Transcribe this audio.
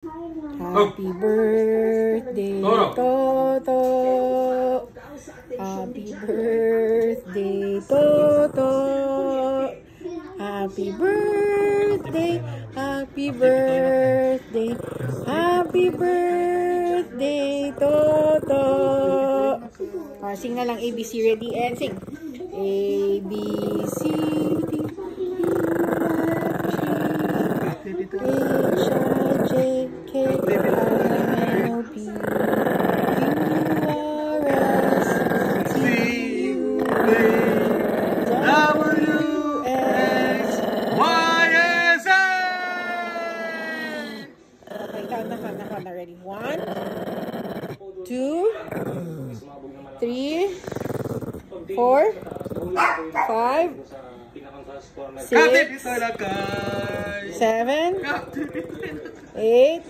Happy birthday, Toto. Happy birthday, Toto. Happy birthday, happy birthday, happy birthday, Toto. Sing na lang ABC, ready and sing. A, B, C, D, E, F, G, H, I, J, K, L, M, N, O, P, Q, R, S, T, U, V, W, X, Y, and Z. Okay, count na. Ready? 1, 2, 3, 4, 5, 6, 7, 8,